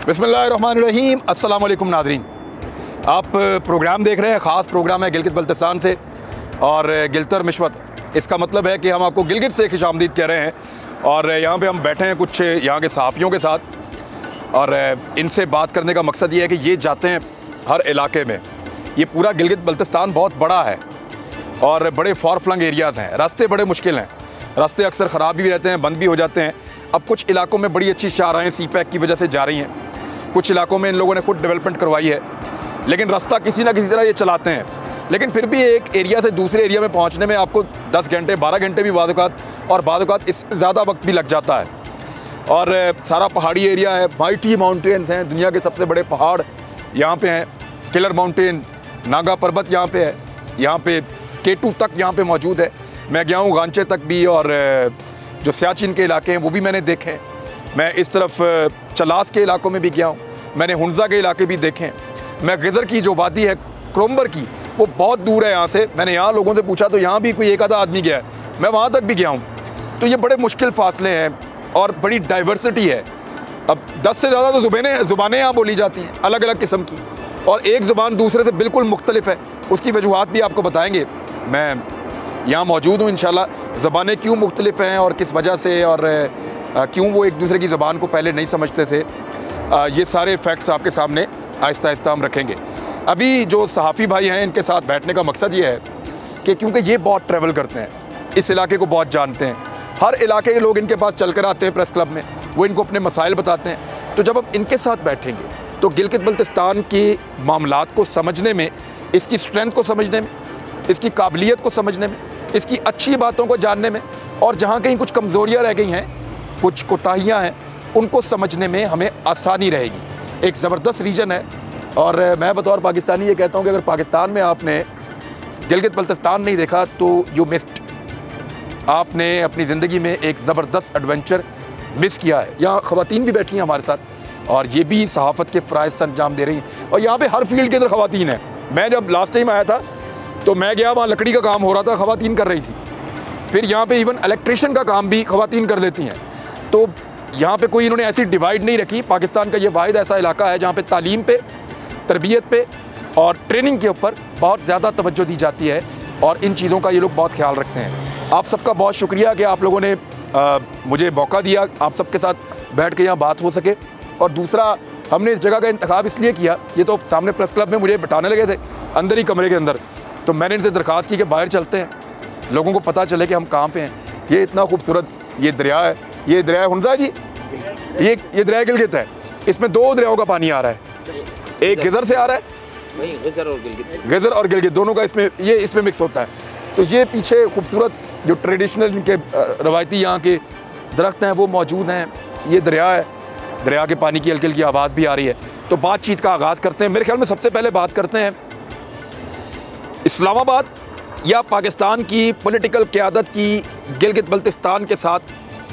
बिस्मिल्लाहिर्रहमानिर्रहीम। अस्सलाम वालेकुम नाज़रीन, आप प्रोग्राम देख रहे हैं। ख़ास प्रोग्राम है गिलगित बल्तिस्तान से और गिलतर मिशवत। इसका मतलब है कि हम आपको गिलगित से खुशामदीद कह रहे हैं और यहाँ पे हम बैठे हैं कुछ यहाँ के सहाफ़ियों के साथ और इनसे बात करने का मकसद ये है कि ये जाते हैं हर इलाके में। ये पूरा गिलगित बल्तिस्तान बहुत बड़ा है और बड़े फार फ्लंग एरियाज़ हैं। रास्ते बड़े मुश्किल हैं, रास्ते अक्सर ख़राब भी रहते हैं, बंद भी हो जाते हैं। अब कुछ इलाकों में बड़ी अच्छी शाहराहें CPEC की वजह से जा रही हैं, कुछ इलाकों में इन लोगों ने खुद डेवलपमेंट करवाई है, लेकिन रास्ता किसी ना किसी तरह ये चलाते हैं। लेकिन फिर भी एक एरिया से दूसरे एरिया में पहुंचने में आपको 10 घंटे 12 घंटे भी बाज़-औक़ात और बाज़-औक़ात इससे ज़्यादा वक्त भी लग जाता है। और सारा पहाड़ी एरिया है, माइटी माउंटेन्स हैं, दुनिया के सबसे बड़े पहाड़ यहाँ पे हैं। किलर माउंटेन, नागा पर्वत यहाँ पे है, यहाँ पे K2 तक यहाँ पे मौजूद है। मैं गया हूँ गांचे तक भी और जो सियाचिन के इलाके हैं वो भी मैंने देखे हैं। मैं इस तरफ चलास के इलाकों में भी गया हूँ, मैंने हुंज़ा के इलाके भी देखे हैं। मैं गिज़र की जो वादी है क्रोम्बर की, वो बहुत दूर है यहाँ से। मैंने यहाँ लोगों से पूछा तो यहाँ भी कोई एक आधा आदमी गया है, मैं वहाँ तक भी गया हूँ। तो ये बड़े मुश्किल फासले हैं और बड़ी डाइवर्सिटी है। अब 10 से ज़्यादा तो ज़ुबानें यहाँ बोली जाती हैं अलग अलग किस्म की, और एक ज़ुबान दूसरे से बिल्कुल मुख्तलिफ है। उसकी वजूहात भी आपको बताएँगे। मैं यहाँ मौजूद हूँ इंशाल्लाह। ज़बानें क्यों मुख्तलिफ हैं और किस वजह से, और क्यों वो एक दूसरे की ज़बान को पहले नहीं समझते थे, ये सारे फैक्ट्स आपके सामने आहिस्ता आहिस्ता हम रखेंगे। अभी जो सहाफ़ी भाई हैं इनके साथ बैठने का मकसद ये है कि क्योंकि ये बहुत ट्रैवल करते हैं, इस इलाके को बहुत जानते हैं, हर इलाके के लोग इनके पास चल कर आते हैं प्रेस क्लब में, वो इनको अपने मसाइल बताते हैं। तो जब अब इनके साथ बैठेंगे तो गिलगित बल्तिस्तान के मामलात को समझने में, इसकी स्ट्रेंथ को समझने में, इसकी काबिलियत को समझने में, इसकी अच्छी बातों को जानने में, और जहाँ कहीं कुछ कमज़ोरियाँ रह गई हैं, कुछ कोताहियाँ हैं, उनको समझने में हमें आसानी रहेगी। एक ज़बरदस्त रीजन है और मैं बतौर पाकिस्तानी ये कहता हूँ कि अगर पाकिस्तान में आपने गिलगित बल्तिस्तान नहीं देखा तो यू मिस्ड। आपने अपनी ज़िंदगी में एक ज़बरदस्त एडवेंचर मिस किया है। यहाँ ख़वातीन भी बैठी हैं हमारे साथ और ये भी सहाफ़त के फ़राइज़ से अंजाम दे रही हैं, और यहाँ पे हर फील्ड के अंदर ख़वातीन हैं। मैं जब लास्ट टाइम आया था तो मैं गया, वहाँ लकड़ी का काम हो रहा था, ख़वातीन कर रही थी। फिर यहाँ पे इवन इलेक्ट्रिशियन का काम भी ख़वातीन कर देती हैं। तो यहाँ पे कोई इन्होंने ऐसी डिवाइड नहीं रखी। पाकिस्तान का ये वाहिद ऐसा इलाका है जहाँ पे तालीम पे, तरबियत पे और ट्रेनिंग के ऊपर बहुत ज़्यादा तवज्जो दी जाती है, और इन चीज़ों का ये लोग बहुत ख्याल रखते हैं। आप सबका बहुत शुक्रिया कि आप लोगों ने मुझे मौका दिया, आप सबके साथ बैठ के यहाँ बात हो सके। और दूसरा, हमने इस जगह का इंतखाब इसलिए किया, ये तो सामने प्रेस क्लब में मुझे बिठाने लगे थे अंदर ही कमरे के अंदर, तो मैंने इनसे दरख्वास्त की कि बाहर चलते हैं, लोगों को पता चले कि हम कहाँ पे हैं। ये इतना खूबसूरत ये दरिया है, ये दरिया हुंज़ा जी, ये दरिया गिलगित है। इसमें 2 दरियाओं का पानी आ रहा है, एक गिज़र से आ रहा है, गिज़र और गिलगित दोनों का इसमें मिक्स होता है। तो ये पीछे खूबसूरत जो ट्रेडिशनल इनके रवायती यहाँ के दरख्त हैं वो मौजूद हैं। ये दरिया है, दरिया के पानी की हल्की हल्की आवाज़ भी आ रही है। तो बातचीत का आगाज़ करते हैं। मेरे ख्याल में सबसे पहले बात करते हैं इस्लामाबाद या पाकिस्तान की पॉलिटिकल क़यादत की गिलगित बल्तिस्तान के साथ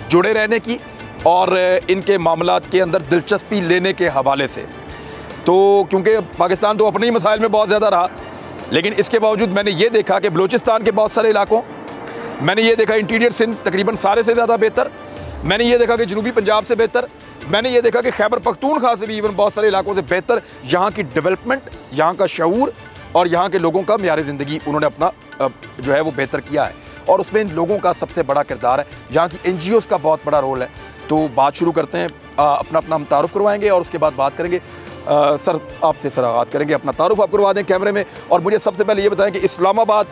जुड़े रहने की और इनके मामलात के अंदर दिलचस्पी लेने के हवाले से। तो क्योंकि पाकिस्तान तो अपने ही मसाइल में बहुत ज़्यादा रहा, लेकिन इसके बावजूद मैंने ये देखा कि बलूचिस्तान के बहुत सारे इलाकों, मैंने ये देखा इंटीरियर सिंध तकरीबन सारे से ज़्यादा बेहतर, मैंने ये देखा कि जनूबी पंजाब से बेहतर, मैंने ये देखा कि खैबर पख्तूनख्वा से भी इवन बहुत सारे इलाकों से बेहतर यहाँ की डेवलपमेंट, यहाँ का शऊर और यहाँ के लोगों का म्यार ज़िंदगी उन्होंने अपना जो है वो बेहतर किया है। और उसमें इन लोगों का सबसे बड़ा किरदार है, यहाँ की NGOs का बहुत बड़ा रोल है। तो बात शुरू करते हैं, अपना हम तारुफ़ करवाएंगे और उसके बाद बात करेंगे। सर, आपसे सर आगाज़ करेंगे, अपना तारुफ़ आप करवा दें कैमरे में, और मुझे सबसे पहले ये बताएं कि इस्लामाबाद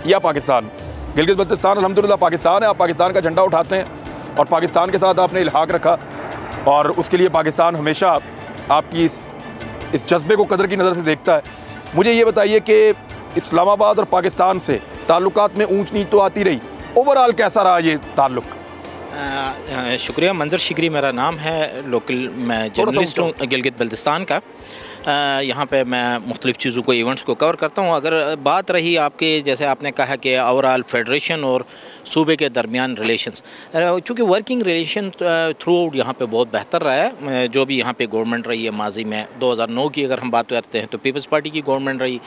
या पाकिस्तान। गिलगित बल्तिस्तान अल्हम्दुलिल्लाह पाकिस्तान है, आप पाकिस्तान का झंडा उठाते हैं और पाकिस्तान के साथ आपने इल्हाक़ रखा, और उसके लिए पाकिस्तान हमेशा आपकी इस जज्बे को कदर की नज़र से देखता है। मुझे ये बताइए कि इस्लामाबाद और पाकिस्तान से ताल्लुकात में ऊंच नीच तो आती रही, ओवरऑल कैसा रहा ये ताल्लुक? शुक्रिया। मंजर शिकरी मेरा नाम है, लोकल मैं जर्नलिस्ट हूँ गिलगित बल्तिस्तान का। यहाँ पे मैं मुख्तलिफ़ चीज़ों को, इवेंट्स को कवर करता हूँ। अगर बात रही आपके, जैसे आपने कहा कि ओवरऑल फेडरेशन और सूबे के दरमियान रिलेशंस, चूँकि वर्किंग रिलेशन थ्रू आउट यहाँ पे बहुत बेहतर रहा है। जो भी यहाँ पे गवर्नमेंट रही है माजी में, 2009 की अगर हम बात करते हैं तो पीपल्स पार्टी की गवर्नमेंट रही,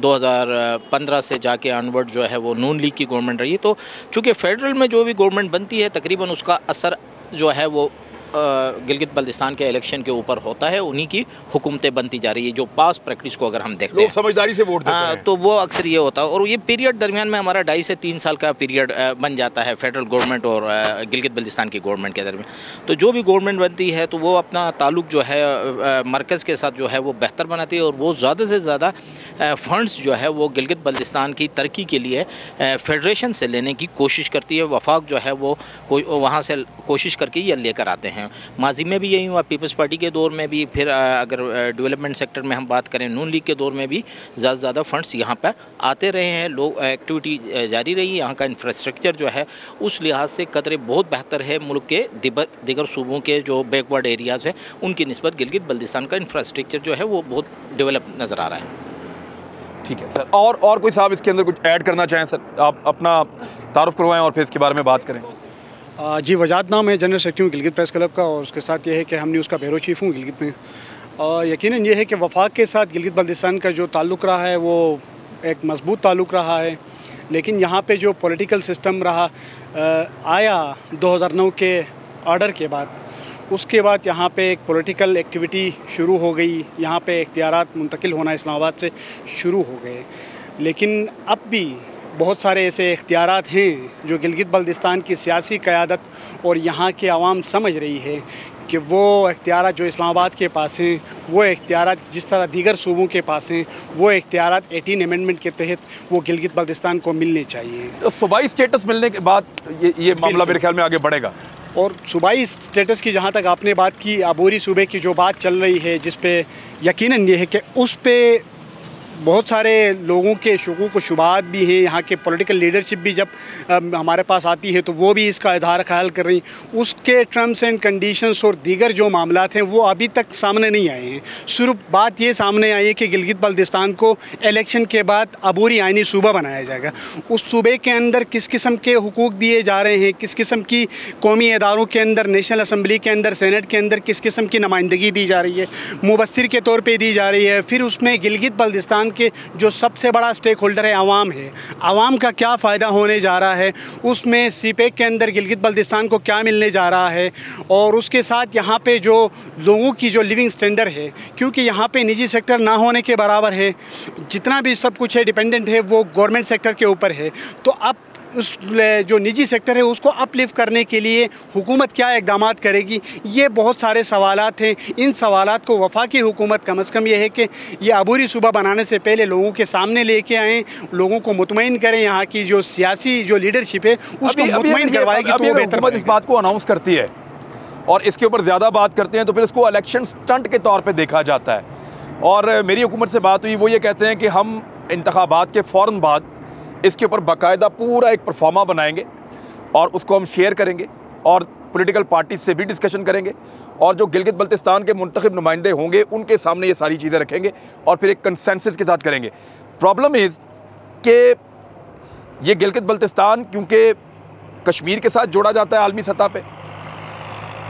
2015 से जाके ऑनवर्ड जो है वो नून लीग की गवर्नमेंट रही। तो चूँकि फेडरल में जो भी गवर्नमेंट बनती है तकरीबन उसका असर जो है वो गिलगित बल्तिस्तान के इलेक्शन के ऊपर होता है, उन्हीं की हुकूमतें बनती जा रही है। जो पास प्रैक्टिस को अगर हम देखते हैं, समझदारी से वोट देते हैं, तो वो अक्सर ये होता है। और ये पीरियड दरमियान में हमारा 2.5 से 3 साल का पीरियड बन जाता है फेडरल गवर्नमेंट और गिलगित बल्तिस्तान की गवर्नमेंट के दरमियान। तो जो भी गवर्नमेंट बनती है तो वो अपना ताल्लुक जो है मरकज़ के साथ जो है वो बेहतर बनाती है, और वो ज़्यादा से ज़्यादा फ़ंड्स जो है वो गिलगित बल्तिस्तान की तरक्की के लिए फेडरेशन से लेने की कोशिश करती है। वफाक जो है वो वहाँ से कोशिश करके ये लेकर आते हैं। माजी में भी यही हुआ, पीपल्स पार्टी के दौर में भी, फिर अगर डेवलपमेंट सेक्टर में हम बात करें नून लीग के दौर में भी ज़्यादा से ज़्यादा फंड्स यहाँ पर आते रहे हैं। लोग एक्टिविटी जारी रही है। यहाँ का इंफ्रास्ट्रक्चर जो है उस लिहाज से कदरे बहुत बेहतर है मुल्क के दिगर सूबों के जो बैकवर्ड एरियाज़ हैं उनकी निस्बत गिलगित बल्तिस्तान का इंफ्रास्ट्रक्चर जो है वो बहुत डेवलप नज़र आ रहा है। ठीक है सर, और कोई साहब इसके अंदर कुछ ऐड करना चाहें सर? आप अपना तारुफ करवाएं और फिर इसके बारे में बात करें। जी, वजाद नाम है, जनरल सेक्रेटरी हूँ गिलगित प्रेस क्लब का, और उसके साथ ये है कि हम न्यूज़ का ब्यूरो चीफ़ हूँ गिलगित में। यकीनन ये है कि वफाक के साथ गिलगित बल्तिस्तान का जो ताल्लुक़ रहा है वो एक मजबूत ताल्लुक़ रहा है, लेकिन यहाँ पे जो पॉलिटिकल सिस्टम रहा आया 2009 के ऑर्डर के बाद, उसके बाद यहाँ पे एक पॉलिटिकल एक्टिविटी शुरू हो गई। यहाँ पे इख्तियारात मुंतकिल होना इस्लामाबाद से शुरू हो गए, लेकिन अब भी बहुत सारे ऐसे इख्तियारात हैं जो गिलगित बल्तिस्तान की सियासी क़यादत और यहाँ के आवाम समझ रही है कि वो इख्तियारात जो इस्लामाबाद के पास हैं, वो इख्तियारात जिस तरह दीगर सूबों के पास हैं, वो इख्तियारात 18 अमेंडमेंट के तहत वो गिलगित बल्तिस्तान को मिलने चाहिए। तो सूबाई स्टेटस मिलने के बाद ये मामला मेरे ख्याल में आगे बढ़ेगा। और सूबाई स्टेटस की जहाँ तक आपने बात की, अबूरी सूबे की जो बात चल रही है, जिस पे यकीनन ये है कि उस पे बहुत सारे लोगों के शुकूक व शुबहात भी हैं। यहाँ के पॉलिटिकल लीडरशिप भी जब हमारे पास आती है तो वो भी इसका इजहार ख्याल कर रही। उसके टर्म्स एंड कंडीशंस और दीगर जो मामलात हैं वो अभी तक सामने नहीं आए हैं। सिर्फ बात ये सामने आई है कि गिलगित बल्तिस्तान को इलेक्शन के बाद अबूरी आइनी सूबा बनाया जाएगा। उस सूबे के अंदर किस किस्म के हुकूक दिए जा रहे हैं, किस किस्म की कौमी इदारों के अंदर, नेशनल असम्बली के अंदर, सेनेट के अंदर किस किस्म की नुमाइंदगी दी जा रही है, मुबस्सिर के तौर पर दी जा रही है। फिर उसमें गिलगित बल्तिस्तान के जो सबसे बड़ा स्टेक होल्डर है आवाम है, आवाम का क्या फ़ायदा होने जा रहा है, उसमें सीपेक के अंदर गिलगित बल्तिस्तान को क्या मिलने जा रहा है, और उसके साथ यहाँ पे जो लोगों की जो लिविंग स्टैंडर्ड है, क्योंकि यहाँ पे निजी सेक्टर ना होने के बराबर है, जितना भी सब कुछ है डिपेंडेंट है वो गवर्नमेंट सेक्टर के ऊपर है। तो अब उस जो निजी सेक्टर है उसको अपलिफ्ट करने के लिए हुकूमत क्या इक़दाम करेगी, ये बहुत सारे सवालात हैं। इन सवालात को वफाकी हुकूमत कम अज़ कम ये है कि ये अबूरी सूबा बनाने से पहले लोगों के सामने लेके आएँ, लोगों को मुतमईन करें। यहाँ की जो सियासी जो लीडरशिप है उसको मुतमईन करवाएगी तो बेहतर। इस बात को अनाउंस करती है और इसके ऊपर ज़्यादा बात करते हैं तो फिर इसको इलेक्शन स्टंट के तौर पर देखा जाता है। और मेरी हुकूमत से बात हुई, वो ये कहते हैं कि हम इंतखाबात के फ़ौरन बाद इसके ऊपर बाकायदा पूरा एक परफॉर्मा बनाएंगे और उसको हम शेयर करेंगे और पॉलिटिकल पार्टी से भी डिस्कशन करेंगे, और जो गिलगित बल्तिस्तान के मुंतखब नुमाइंदे होंगे उनके सामने ये सारी चीज़ें रखेंगे और फिर एक कंसेंसस के साथ करेंगे। प्रॉब्लम इज़ कि ये गिलगित बल्तिस्तान क्योंकि कश्मीर के साथ जोड़ा जाता है आलमी सतह पे,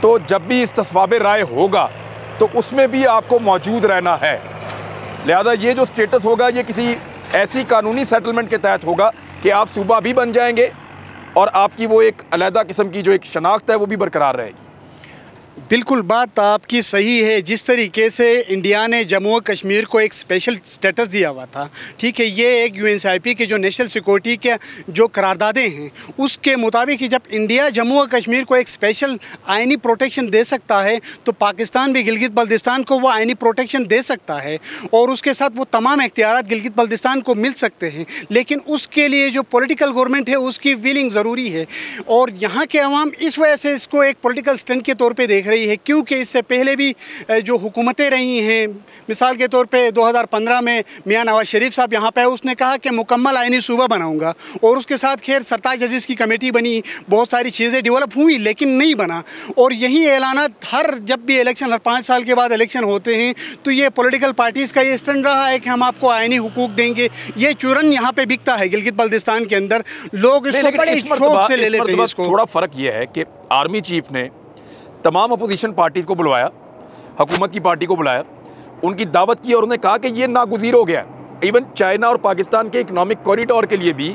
तो जब भी इस तस्वाबे राय होगा तो उसमें भी आपको मौजूद रहना है। लिहाजा ये जो स्टेटस होगा ये किसी ऐसी कानूनी सेटलमेंट के तहत होगा कि आप सूबा भी बन जाएंगे और आपकी वो एक अलहदा किस्म की जो एक शनाख्त है वो भी बरकरार रहेगी। बिल्कुल बात आपकी सही है। जिस तरीके से इंडिया ने जम्मू और कश्मीर को एक स्पेशल स्टेटस दिया हुआ था, ठीक है, ये एक यूएनसीआईपी के जो नेशनल सिक्योरिटी के जो करारदादें हैं उसके मुताबिक ही जब इंडिया जम्मू और कश्मीर को एक स्पेशल आइनी प्रोटेक्शन दे सकता है तो पाकिस्तान भी गिलगित बल्तिस्तान को वो आइनी प्रोटेक्शन दे सकता है और उसके साथ वो तमाम इख्तियारात गिलगित बल्तिस्तान को मिल सकते हैं। लेकिन उसके लिए जो पॉलिटिकल गवर्नमेंट है उसकी विलिंग ज़रूरी है, और यहाँ के अवाम इस वजह से इसको एक पॉलिटिकल स्टंट के तौर पर देख रही है, क्योंकि इससे पहले भी जो हुकूमतें रही हैं, मिसाल के तौर पे 2015 में मियां नवाज शरीफ साहब यहाँ पे उसने कहा कि मुकम्मल आइनी सूबा बनाऊंगा, और उसके साथ खैर 27 जजेस की कमेटी बनी, बहुत सारी चीज़ें डेवलप हुई लेकिन नहीं बना। और यही ऐलानात हर जब भी इलेक्शन, हर 5 साल के बाद इलेक्शन होते हैं तो ये पॉलिटिकल पार्टीज़ का ये स्टैंड रहा है कि हम आपको आइनी हुकूक देंगे। ये चूरन यहाँ पे बिकता है गिलगित बल्तिस्तान के अंदर, लोग इसको बड़े शौक से ले लेते हैं। इसको थोड़ा फ़र्क ये है कि आर्मी चीफ ने तमाम अपोजिशन पार्टीज़ को बुलवाया, हुकूमत की पार्टी को बुलाया, उनकी दावत की और उन्होंने कहा कि ये नागुज़ीर हो गया। इवन चाइना और पाकिस्तान के इकनॉमिक कॉरिडोर के लिए भी,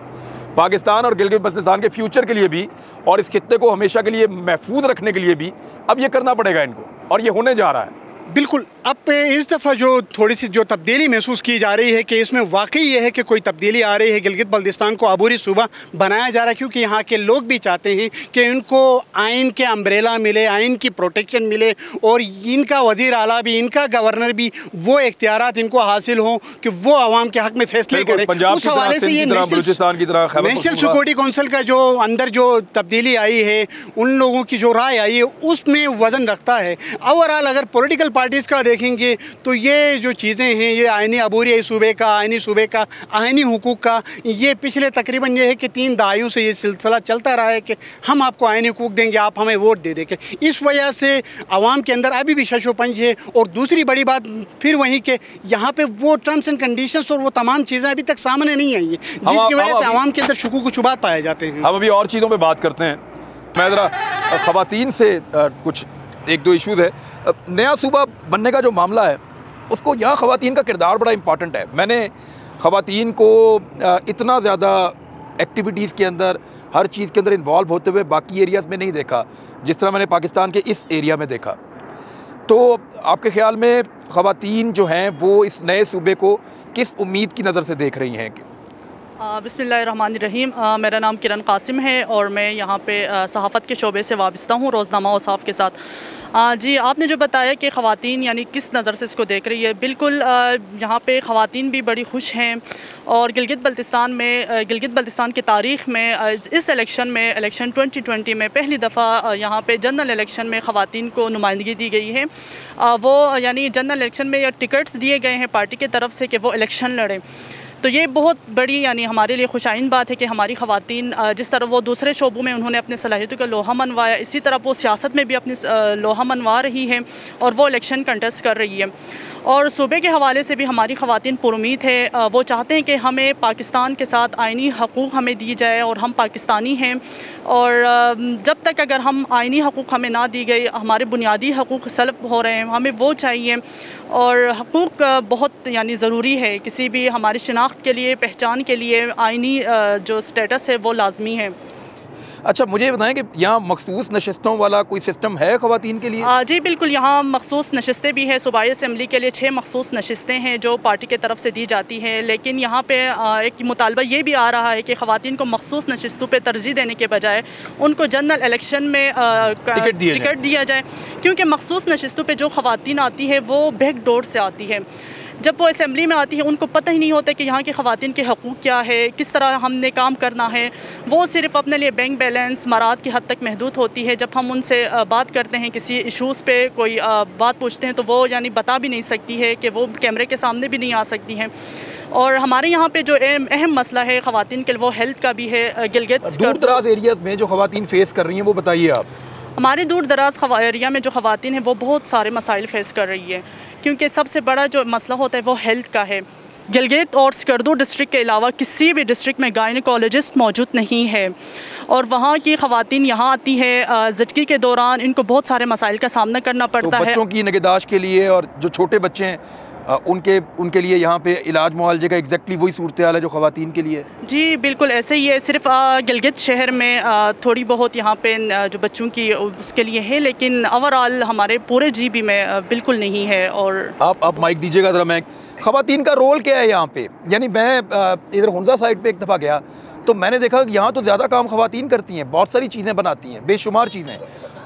पाकिस्तान और गिलगित बल्तिस्तान के फ्यूचर के लिए भी और इस खित्ते को हमेशा के लिए महफूज रखने के लिए भी अब ये करना पड़ेगा इनको, और ये होने जा रहा है। बिल्कुल। अब इस दफ़ा जो थोड़ी सी जो तब्दीली महसूस की जा रही है कि इसमें वाकई ये है कि कोई तब्दीली आ रही है, गिलगित बल्तिस्तान को अबूरी सूबा बनाया जा रहा है, क्योंकि यहाँ के लोग भी चाहते हैं कि इनको आइन के अम्ब्रेला मिले, आइन की प्रोटेक्शन मिले, और इनका वज़ीर आला भी, इनका गवर्नर भी वो इख्तियारात इनको हासिल हों कि वो आवाम के हक़ में फ़ैसले करें। उस हवाले से ये नेशनल सिक्योरिटी कौंसिल का जो अंदर जो तब्दीली आई है, उन लोगों की जो राय आई है, उसमें वज़न रखता है। ओवरऑल अगर पॉलिटिकल पार्टीज़ का देखेंगे तो ये जो चीज़ें हैं, ये आइनी अबूरी सूबे का, आइनी सूबे का, आइनी हुकूक का, ये पिछले तकरीबन ये है कि 3 दहाइयों से ये सिलसिला चलता रहा है कि हम आपको आइनी हुकूक देंगे, आप हमें वोट दे देंगे। इस वजह से आवाम के अंदर अभी भी शशोपंज है। और दूसरी बड़ी बात फिर वही कि यहाँ पे वो टर्म्स एंड कंडीशंस और वो तमाम चीज़ें अभी तक सामने नहीं आई हैं, जिसकी वजह से आवाम के अंदर शुकूक व शुबात पाए जाते हैं। हम अभी और चीज़ों पर बात करते हैं। मैं ज़रा ख़वातीन से कुछ 1-2 इशूज़ है। नया सूबा बनने का जो मामला है, उसको यहाँ ख़वातीन का किरदार बड़ा इम्पॉर्टेंट है। मैंने ख़वातीन को इतना ज़्यादा एक्टिविटीज़ के अंदर, हर चीज़ के अंदर इन्वॉल्व होते हुए बाकी एरियाज़ में नहीं देखा, जिस तरह मैंने पाकिस्तान के इस एरिया में देखा। तो आपके ख़्याल में ख़वातीन जो हैं वो इस नए सूबे को किस उम्मीद की नज़र से देख रही हैं? बिस्मिल्लाहिर्रहमानिर्रहीम। मेरा नाम किरण कासिम है और मैं यहाँ पे सहाफ़त के शोबे से वाबस्ता हूँ, रोज़नामा औसाफ़ के साथ। जी, आपने जो बताया कि ख़वातीन यानी किस नज़र से इसको देख रही है, बिल्कुल यहाँ पे ख़वातीन भी बड़ी खुश हैं। और गिलगित बल्तिस्तान की तारीख़ में इस इलेक्शन 2020 में पहली दफ़ा यहाँ पे जनरल इलेक्शन में ख़वातीन को नुमाइंदगी दी गई है। वो यानी जनरल इलेक्शन में या टिकट्स दिए गए हैं पार्टी की तरफ से कि वो इलेक्शन लड़ें। तो ये बहुत बड़ी यानी हमारे लिए खुशाइन बात है कि हमारी ख़वातीन जिस तरह वो दूसरे शोबों में उन्होंने अपने सलाहियतों का लोहा मनवाया, इसी तरह वो सियासत में भी अपनी लोहा मनवा रही है और वो इलेक्शन कंटेस्ट कर रही है। और सूबे के हवाले से भी हमारी ख़वातीन पुरुमीद है। वो चाहते हैं कि हमें पाकिस्तान के साथ आइनी हकूक़ हमें दी जाए और हम पाकिस्तानी हैं, और जब तक अगर हम आइनी हकूक़ हमें ना दी गई, हमारे बुनियादी हकूक़ सल्ब हो रहे हैं, हमें वो चाहिए। और हकूक़ बहुत यानी ज़रूरी है, किसी भी हमारी शिनाख्त के लिए, पहचान के लिए आइनी जो स्टेटस है वो लाजमी है। अच्छा, मुझे बताएं कि यहाँ मखसूस नशस्तों वाला कोई सिस्टम है ख़वातीन के लिए? जी बिल्कुल, यहाँ मखसूस नशस्तें भी हैं। सूबाई असम्बली के लिए 6 मखसूस नशस्तें हैं जो पार्टी की तरफ से दी जाती हैं। लेकिन यहाँ पे एक मुतालबा ये भी आ रहा है कि ख़वातीन को मखसूस नशस्तों पे तरजीह देने के बजाय उनको जनरल इलेक्शन में टिकट दिया जाए, क्योंकि मखसूस नशस्तों पर जो ख़वातीन आती है वो बैक डोर से आती है। जब वो असम्बली में आती है उनको पता ही नहीं होता कि यहाँ की ख़वातीन के हकूक़ क्या है, किस तरह हमने काम करना है। वो सिर्फ़ अपने लिए बैंक बैलेंस मराद की हद तक महदूद होती है। जब हम उनसे बात करते हैं, किसी इशूज़ पे कोई बात पूछते हैं, तो वो यानी बता भी नहीं सकती है कि वो कैमरे के सामने भी नहीं आ सकती हैं। और हमारे यहाँ पे जो अहम मसला है ख़वातीन के लिए वो हेल्थ का भी है। गिलगित दूर दराज एरियाज़ में जो ख़वातीन फ़ेस कर रही हैं वो बताइए आप। हमारे दूर दराज एरिया में जो ख़वातीन हैं वो बहुत सारे मसाइल फ़ेस कर रही है, क्योंकि सबसे बड़ा जो मसला होता है वो हेल्थ का है। गिलगित और स्कर्दू डिस्ट्रिक्ट के अलावा किसी भी डिस्ट्रिक्ट में गायनेकोलॉजिस्ट मौजूद नहीं है, और वहाँ की ख़वातीन यहाँ आती है ज़चगी के दौरान इनको बहुत सारे मसाइल का सामना करना पड़ता है। बच्चों की निगहदाश्त के लिए और जो छोटे बच्चे हैं उनके लिए यहाँ पे इलाज मुआलजे का एग्जैक्टली वही सूरत हाल है जो ख़वातीन के लिए। जी बिल्कुल ऐसे ही है। सिर्फ गिलगित शहर में थोड़ी बहुत यहाँ पे जो बच्चों की उसके लिए है, लेकिन ओवरऑल हमारे पूरे GB में बिल्कुल नहीं है। और आप माइक दीजिएगा ज़रा। मैं ख़वातीन का रोल क्या है यहाँ पे? यानी मैं इधर हुंजा साइड पे एक दफ़ा गया तो मैंने देखा कि यहाँ तो ज़्यादा काम ख़वातीन करती हैं, बहुत सारी चीज़ें बनाती हैं, बेशुमार चीज़ें,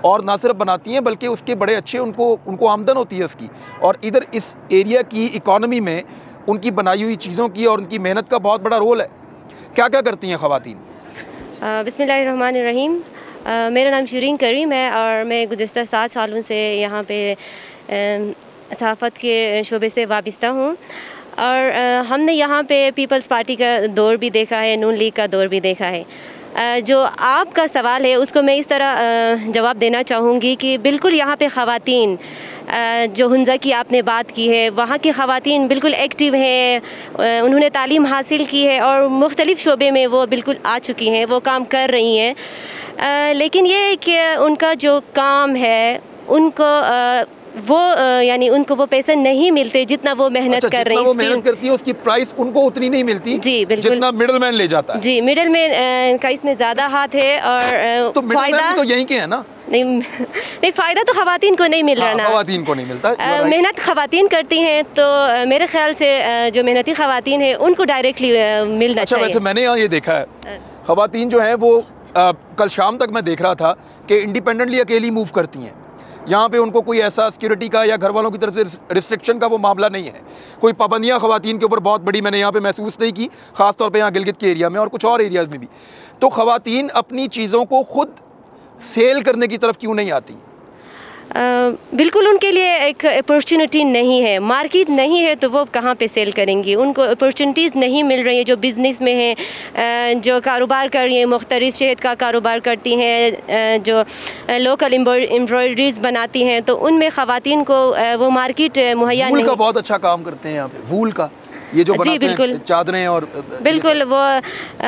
और ना सिर्फ बनाती हैं बल्कि उसके बड़े अच्छे उनको आमदन होती है उसकी। और इधर इस एरिया की इकॉनमी में उनकी बनाई हुई चीज़ों की और उनकी मेहनत का बहुत बड़ा रोल है। क्या क्या करती हैं ख़वातीन? बिस्मिल्लाहिर्रहमानिर्रहीम। मेरा नाम शिरीन करीम है और मैं गुज़िश्ता 7 सालों से यहाँ पे सहाफ़त के शोबे से वाबस्ता हूँ। और हमने यहाँ पे पीपल्स पार्टी का दौर भी देखा है, नून लीग का दौर भी देखा है। जो आपका सवाल है उसको मैं इस तरह जवाब देना चाहूँगी कि बिल्कुल यहाँ पे ख़वातीन जो हुंजा की आपने बात की है, वहाँ की ख़वातीन बिल्कुल एक्टिव हैं, उन्होंने तालीम हासिल की है और मुख्तलिफ़ शोबे में वो बिल्कुल आ चुकी हैं, वो काम कर रही हैं। लेकिन ये कि उनका जो काम है उनको वो यानी उनको वो पैसे नहीं मिलते जितना वो मेहनत कर रही हैं। वो मेहनत करती है उसकी प्राइस उनको उतनी नहीं मिलती जी बिल्कुल, जितना मिडल मैन ले जाता है। जी मिडल मैन का इसमें ज़्यादा हाथ है और तो फायदा तो यहीं के है ना। नहीं फ़ायदा तो ख़वातीन को नहीं मिल रहा ना, ख़वातीन को नहीं मिलता। मेहनत ख़वातीन करती हैं तो मेरे ख्याल से जो मेहनती ख़वातीन हैं उनको डायरेक्टली मिलना चाहिए। वैसे मैंने यहाँ ये देखा है ख़वातीन जो हैं वो कल शाम तक मैं देख रहा था कि इंडिपेंडेंटली अकेली मूव करती हैं। यहाँ पे उनको कोई ऐसा सिक्योरिटी का या घर वालों की तरफ से रिस्ट्रिक्शन का वो मामला नहीं है। कोई पाबंदियाँ ख़वातीन के ऊपर बहुत बड़ी मैंने यहाँ पे महसूस नहीं की, ख़ास तौर पे यहाँ गिलगित के एरिया में और कुछ और एरियाज़ में भी। तो ख़वातीन अपनी चीज़ों को खुद सेल करने की तरफ क्यों नहीं आती? बिल्कुल उनके लिए एक अपॉर्चुनिटी नहीं है, मार्केट नहीं है तो वो कहाँ पे सेल करेंगी। उनको अपॉर्चुनिटीज़ नहीं मिल रही है। जो बिज़नेस में है, जो कारोबार कर रही हैं, मुख्तलिफ शहद का कारोबार करती हैं, जो लोकल एम्ब्रॉयडरीज बनाती हैं, तो उनमें ख़वातीन को वो मार्केट मुहैया नहीं। वूल का बहुत अच्छा काम करते हैं यहाँ पे, वूल का ये जो जी बिल्कुल चादरें और बिल्कुल वो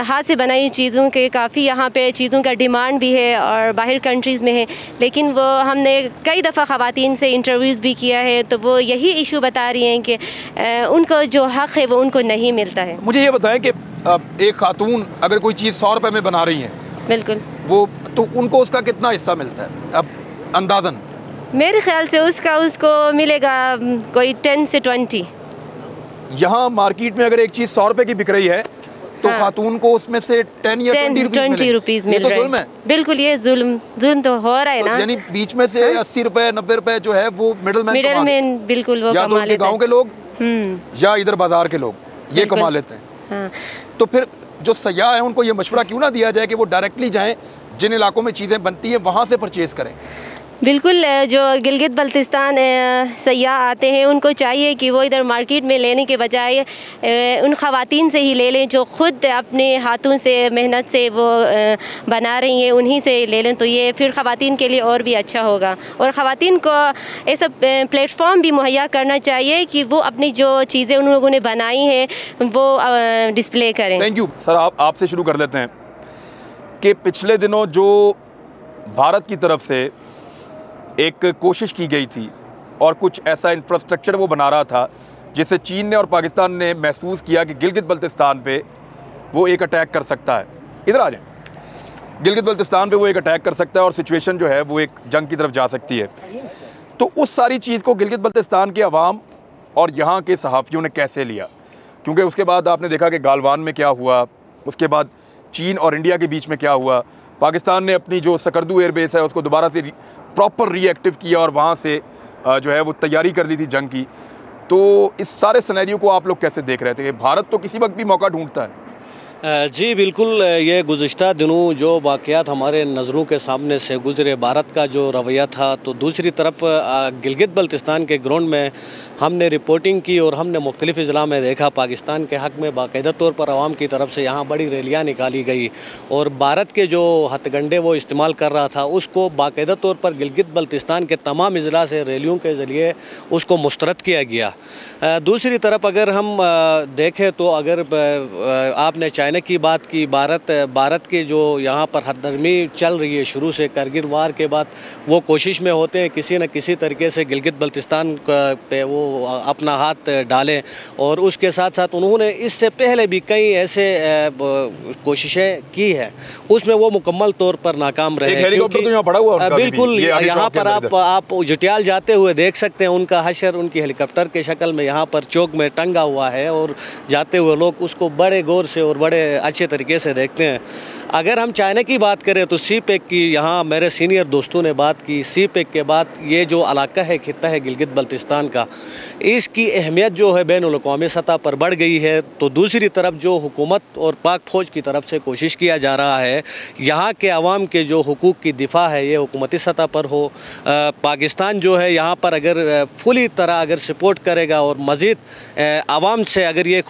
हाथ से बनाई चीज़ों के काफ़ी यहाँ पे चीज़ों का डिमांड भी है और बाहर कंट्रीज़ में है। लेकिन वो हमने कई दफ़ा ख़वातीन से इंटरव्यूज़ भी किया है तो वो यही इशू बता रही हैं कि उनको जो हक़ है वो उनको नहीं मिलता है। मुझे ये बताएं कि एक खातून अगर कोई चीज़ 100 रुपये में बना रही है, बिल्कुल, वो तो उनको उसका कितना हिस्सा मिलता है अब अंदाज़न? मेरे ख्याल से उसको मिलेगा कोई 10 से 20। यहाँ मार्केट में अगर एक चीज़ 100 रुपए की बिक रही है तो खातून को उसमें से 10 या 20 रुपीज़ मिल रहे हैं। बिल्कुल ये जुल्म तो हो रहा है ना। यानी बीच में से 80 रुपए 90 रुपए जो है वो मिडल मैन बिल्कुल वो कमा लेते हैं। गाँव के लोग या इधर बाजार के लोग ये कमा लेते हैं। तो फिर जो सयाह है उनको ये मशवरा क्यों ना दिया जाए कि वो डायरेक्टली जाएं, जिन इलाकों में चीज़ें बनती हैं वहाँ से परचेज़ करें? बिल्कुल, जो गिलगित बल्तिस्तान सयाह आते हैं उनको चाहिए कि वो इधर मार्केट में लेने के बजाय उन ख़वातीन से ही ले लें जो ख़ुद अपने हाथों से मेहनत से वो बना रही हैं, उन्हीं से ले लें। तो ये फिर ख़वातीन के लिए और भी अच्छा होगा और ख़वातीन को ऐसा प्लेटफॉर्म भी मुहैया करना चाहिए कि वो अपनी जो चीज़ें उन लोगों ने बनाई हैं वो डिस्प्ले करें। Thank you sir. आपसे शुरू कर लेते हैं कि पिछले दिनों जो भारत की तरफ से एक कोशिश की गई थी और कुछ ऐसा इंफ्रास्ट्रक्चर वो बना रहा था जिससे चीन ने और पाकिस्तान ने महसूस किया कि गिलगित बल्तिस्तान पे वो एक अटैक कर सकता है। इधर आ जाएं। गिलगित बल्तिस्तान पे वो एक अटैक कर सकता है और सिचुएशन जो है वो एक जंग की तरफ जा सकती है। तो उस सारी चीज़ को गिलगित बल्तिस्तान के अवाम और यहाँ के सहाफ़ियों ने कैसे लिया? क्योंकि उसके बाद आपने देखा कि गालवान में क्या हुआ, उसके बाद चीन और इंडिया के बीच में क्या हुआ। पाकिस्तान ने अपनी जो सकर्दू एयरबेस है उसको दोबारा से प्रॉपर रीएक्टिव किया और वहाँ से जो है वो तैयारी कर ली थी जंग की। तो इस सारे सिनेरियो को आप लोग कैसे देख रहे थे? भारत तो किसी वक्त भी मौका ढूंढता है। जी बिल्कुल, ये गुज़िश्ता दिनों जो वाक़यात हमारे नज़रों के सामने से गुज़रे, भारत का जो रवैया था, तो दूसरी तरफ गिलगित बल्तिस्तान के ग्राउंड में हमने रिपोर्टिंग की और हमने मुख्तलिफ़ अज़ला में देखा पाकिस्तान के हक़ में बाकायदा तौर पर आवाम की तरफ से यहाँ बड़ी रैलियाँ निकाली गई और भारत के जो हथगंडे वो इस्तेमाल कर रहा था उसको बाकायदा तौर पर गिलगित बल्तिस्तान के तमाम अज़ला से रैलियों के ज़रिए उसको मुस्तरद किया गया। दूसरी तरफ अगर हम देखें तो अगर आपने चाइना की बात की, भारत के जो यहाँ पर हददर्मी चल रही है शुरू से करगिल वार के बाद, वो कोशिश में होते हैं किसी न किसी तरीके से गिलगित बल्तिस्तान पे वो अपना हाथ डालें और उसके साथ साथ उन्होंने इससे पहले भी कई ऐसे कोशिशें की है, उसमें वो मुकम्मल तौर पर नाकाम रहे। हेलीकॉप्टर तो यहाँ पड़ा हुआ बिल्कुल, यहाँ पर आप जुटियाल जाते हुए देख सकते हैं उनका हशर उनकी हेलीकॉप्टर के शक्ल में यहाँ पर चौक में टंगा हुआ है और जाते हुए लोग उसको बड़े गौर से और बड़े अच्छे तरीके से देखते हैं। अगर हम चाइना की बात करें तो सी पैक की, यहाँ मेरे सीनियर दोस्तों ने बात की, सी पैक के बाद ये जो इलाका है, खित्ता है गिलगित बल्तिस्तान का, इसकी अहमियत जो है बैनुल-अक़वामी सतह पर बढ़ गई है। तो दूसरी तरफ जो हुकूमत और पाक फ़ौज की तरफ से कोशिश किया जा रहा है यहाँ के अवाम के जो हुकूक़ की दिफा है ये हुकूमती सतह पर हो। पाकिस्तान जो है यहाँ पर अगर फुली तरह अगर सपोर्ट करेगा और मज़ीद आवाम से अगर ये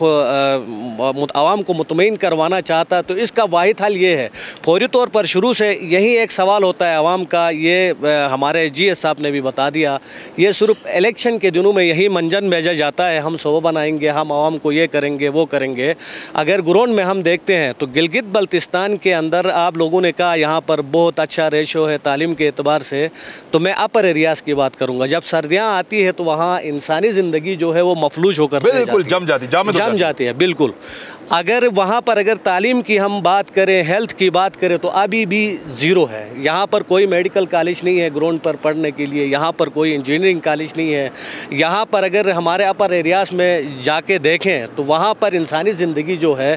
आवाम को मुतमईन करवाना चाहता तो इसका वाहिद हल ये है। फौरी तौर पर शुरू से यही एक सवाल होता है आवाम का, ये हमारे GS साहब ने भी बता दिया, ये सिर्फ इलेक्शन के दिनों में यही मंजन भेजा जाता है, हम शोबा बनाएंगे, हम आवाम को ये करेंगे वो करेंगे। अगर ग्राउंड में हम देखते हैं तो गिलगित बल्तिस्तान के अंदर आप लोगों ने कहा यहाँ पर बहुत अच्छा रेशो है तालीम के एतबार से, तो मैं अपर एरियाज़ की बात करूँगा। जब सर्दियाँ आती है तो वहाँ इंसानी ज़िंदगी जो है वो मफलूज होकर बिल्कुल जम जाती है। बिल्कुल। अगर वहाँ पर अगर तालीम की हम बात करें, हेल्थ की बात करें, तो अभी भी ज़ीरो है। यहाँ पर कोई मेडिकल कॉलेज नहीं है ग्राउंड पर पढ़ने के लिए, यहाँ पर कोई इंजीनियरिंग कॉलेज नहीं है। यहाँ पर अगर हमारे अपर एरियाज़ में जाके देखें तो वहाँ पर इंसानी ज़िंदगी जो है